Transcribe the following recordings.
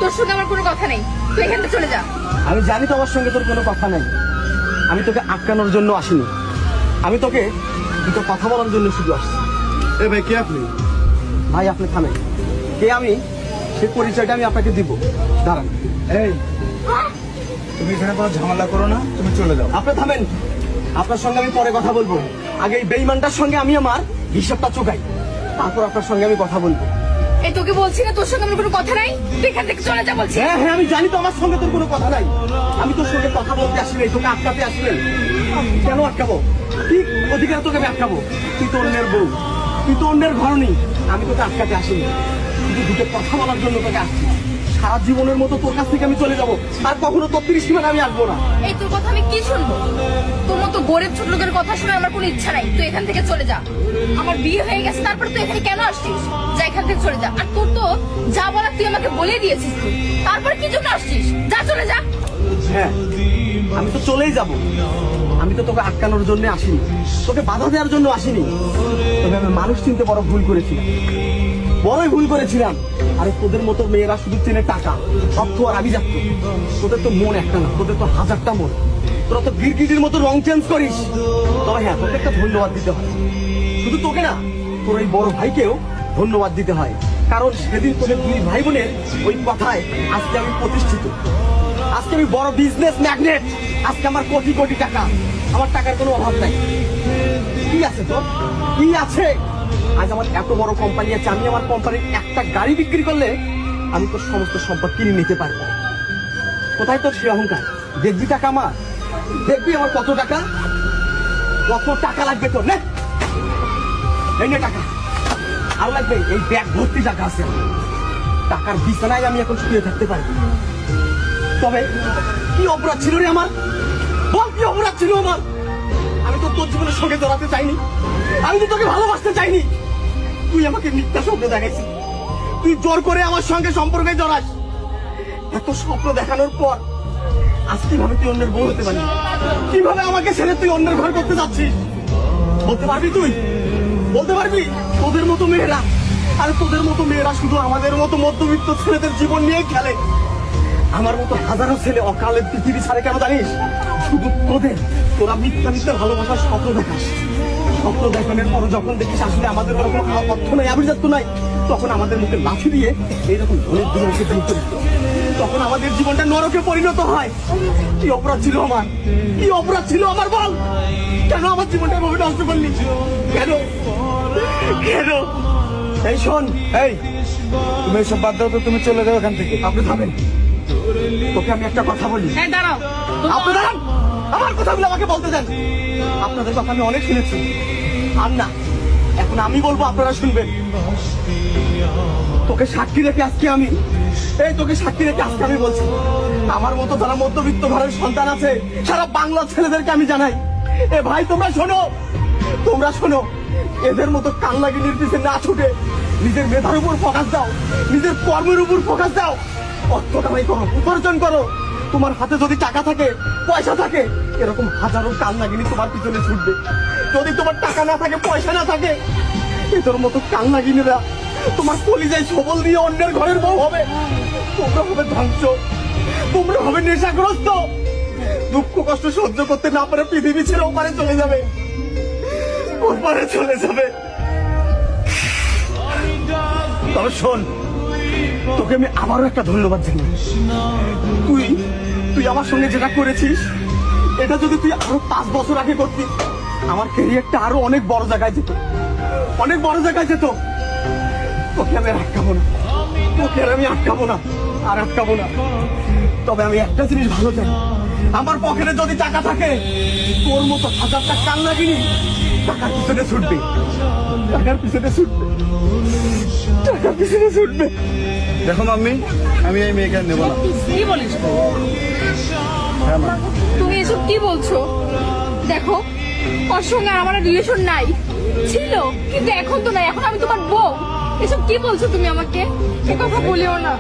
তোর সঙ্গে আমার কোনো কথা নেই, তুই এখান থেকে চলে যা। আমি জানি তোমার সঙ্গে তোর কোনো কথা নাই। আমি তোকে আটকানোর জন্য আসিনি, আমি তোকে দুটো কথা বলার জন্য শুধু আসছি। এ ভাই, কে আপনি? ভাই আপনি থামেন, কে আমি সেই পরিচয়টা আমি আপনাকে দিব। দাঁড়ান। এই, তুমি এখানে কোনো ঝামেলা করো না, তুমি চলে যাও। আপনি থামেন, আপনার সঙ্গে আমি পরে কথা বলবো। আগে এই বেঈমানটার সঙ্গে আমি আমার হিসাবটা চোকাই, তারপর আপনার সঙ্গে আমি কথা বলবো। এই তোকে বলছি না তোর সঙ্গে আমার কোনো কথা নাই, তুই এখান থেকে চলে যা বলছি। হ্যাঁ হ্যাঁ, আমি জানি তো আমার সঙ্গে তোর কোনো কথা নাই। আমি তোর সঙ্গে কথা বলতে আসি নাই, তোকে আটকাতে আসি নাই। কেন আটকাবো? ঠিক অধিকার তোকে আমি আটকাবো? তুই তো অন্যের বউ, তুই তো অন্যের ঘর নেই। আমি তোকে আটকাতে আসিনি, কিন্তু দুটো কথা বলার জন্য তোকে আসছি। সারা জীবনের মতো তোর কাছ থেকে আমি চলে যাবো, আর কখনো তোর সীমানা আমি আসবো না। এই তোর কথা আমি কি শুনবো? তোর মতো গরিব ছোট লোকের কথা শুনে আমার কোনো ইচ্ছা নাই, তুই এখান থেকে চলে যা। আমার বিয়ে হয়ে গেছে, তারপর তুই এখানে কেন আসছিস? যা এখান থেকে চলে যা। আর তোর তো যা বলার তুই আমাকে বলে দিয়েছিস, তুই তারপর কি জন্য আসছিস? যা চলে যা। হ্যাঁ, আমি তো চলেই যাব। আমি তো তোকে আটকানোর জন্য আসিনি, তোকে বাধা দেওয়ার জন্য আসিনি। তবে আমি মানুষ চিনতে বড় ভুল করেছিলাম, বড়ই ভুল করেছিলাম। আরে তোদের মতো মেয়েরা শুধু চেনে টাকা, অর্থ আর আভিজাত্য। তোদের তো মন একটা না, তোদের তো হাজারটা মন। তোরা তো গিরগিটির মতো রং চেঞ্জ করিস। তবে হ্যাঁ, তোকে একটা ধন্যবাদ দিতে হয়। শুধু তোকে না, তোর এই বড় ভাইকেও ধন্যবাদ দিতে হয়। কারণ সেদিন তোদের দুই ভাই বোনের ওই কথায় আজকে আমি প্রতিষ্ঠিত। আজকে আমি বড় বিজনেস ম্যাগনেট। আজকে আমার কোটি কোটি টাকা, আমার টাকার কোনো অভাব নাই। কি আছে তোর? কি আছে? আজ আমার এত বড় কোম্পানি আছে, আমি আমার কোম্পানির একটা গাড়ি বিক্রি করলে আমি তোর সমস্ত সম্পদ কিনে নিতে পারবো। কোথায় তোর সে অহংকার? দেখবি টাকা আমার, দেখবি আমার কত টাকা, কত টাকা লাগবে তোর। নে এই নে টাকা, আর লাগবে এই ব্যাগ ভর্তি টাকা আছে। টাকার বিছানায় আমি এখন শুয়ে থাকতে পারি। তবে কি অপরাধ ছিল রে আমার? বল, কি অপরাধ ছিল আমার? আমি তো তোর জীবনের সঙ্গে জড়াতে চাইনি, আমি তো তোকে ভালোবাসতে চাইনি। তুই আমাকে মিথ্যা স্বপ্ন দেখাইছিস, তুই জোর করে আমার সঙ্গে সম্পর্কে জড়াস। এত স্বপ্ন দেখানোর পর আজ কিভাবে তুই অন্যের বউ হতে পারবি? কিভাবে আমাকে ছেড়ে তুই অন্যের ঘর করতে যাচ্ছিস? বলতে পারবি তুই? বলতে পারবি? তোদের মতো মেয়েরা, আর তোদের মতো মেয়েরা শুধু আমাদের মতো মধ্যবিত্ত ছেলেদের জীবন নিয়ে খেলে। আমার মতো হাজারো ছেলে অকালে পৃথিবী ছাড়ে কেন জানিস? শুধু তোরা মিথ্যা মিথ্যা ভালোবাসার স্বপ্ন দেখাস। স্বপ্ন দেখানোর পর যখন দেখিস আসলে আমাদের কোনো অর্থ নাই, আভিজাত্য নাই, তখন আমাদের মুখে লাঠি দিয়ে এইরকম ধনের দিনকে দূর করে দিত। তখন আমাদের জীবনটা নরকে পরিণত হয়। কি অপরাধ ছিল আমার? কি অপরাধ ছিল আমার? বল, কেন আমার জীবনটা এভাবে নষ্ট করলি? কেন কেন? এই শোন, এই, তুমি এসব বাদ দাও তো, তুমি চলে যাও এখান থেকে। আপনি থামেন, তোকে আমি একটা কথা বলি। হ্যাঁ দাঁড়াও। আপনি দাঁড়ান, আমার কথাগুলো আমাকে বলতে দেন। আপনাদের কথা আমি অনেক শুনেছি, আর না, এখন আমি বলবো, আপনারা শুনবেন। তোকে সাক্ষী রেখে আজকে আমি তোকে সাক্ষী রেখে আজকে আমি বলছি, আমার মতো যারা মধ্যবিত্ত ঘরের সন্তান আছে সারা বাংলা ছেলেদেরকে আমি জানাই, এ ভাই তোমরা শোনো, তোমরা শোনো। এদের মতো কান্নাগিনির পিছনে না ছুটে নিজের মেধার উপর ফোকাস দাও, নিজের কর্মের উপর ফোকাস দাও। অর্থ কামাই করো, উপার্জন করো। তোমার হাতে যদি টাকা থাকে, পয়সা থাকে, এরকম হাজারো কান্নাগিনি তোমার পিছনে ছুটবে। যদি তোমার টাকা না থাকে, পয়সা না থাকে, এদের মতো কান্নাগিনীরা তোমার কলিজায় সবল দিয়ে অন্যের ঘরের বউ হবে। তোমরা হবে ধ্বংস, তোমরা হবে নেশাগ্রস্ত। দুঃখ কষ্ট সহ্য করতে না পারে পৃথিবী ছেড়ে ওপারে চলে যাবে, ওপারে চলে যাবে। তবে শোন, তোকে আমি আবারও একটা ধন্যবাদ জানাই। তুই আমার সঙ্গে যেটা করেছিস, এটা যদি তুই আরো 5 বছর আগে করতি, আমার ক্যারিয়ারটা আরো অনেক বড় জায়গায় যেত, অনেক বড় জায়গায় যেত। তোকে আমি আর আটকাবো না, তোকে আর আমি আটকাবো না, আর আটকাবো না। তবে আমি একটা জিনিস ভালো জানি, আমার পকেটে যদি টাকা থাকে, তোর মতো হাজারটা কান্নাগিনি টাকার পিছনে ছুটবে, টাকার পিছনে ছুটবে, টাকার পিছনে ছুটবে। দেখো মাম্মি, আমি এই মেয়েকে আর নেবো না। কি বলিস? হ্যাঁ মা। তুমি এসব কি বলছো? দেখো, ওর সঙ্গে আর আমার রিলেশন নাই, ছিল কিন্তু এখন তো নাই, এখন আমি তোমার বউ। এসব কি বলছো তুমি আমাকে? এ কথা বলিও না।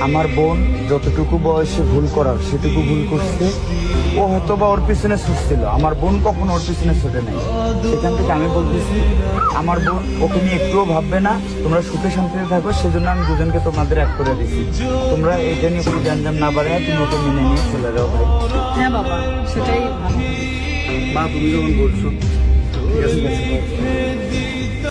আমার বোন যতটুকু বয়সে ভুল করার সেটুকু ভুল করছে। ও হয়তো বা ওর পিছনে ছুটছিল, আমার বোন কখনো ওর পিছনে ছুটে নাই। সেখান থেকে আমি বলতেছি আমার বোন ওকে নিয়ে একটুও ভাববে না, তোমরা সুখে শান্তিতে থাকো, সেজন্য আমি দুজনকে তোমাদের এক করে দিচ্ছি। তোমরা এটা নিয়ে কোনো গ্যাঞ্জাম না বাড়ায় তুমি ওকে মেনে নিয়ে চলে যাও ভাই। হ্যাঁ বাবা, সেটাই ভালো। মা তুমি যখন বলছো ঠিক আছে, ঠিক আছে।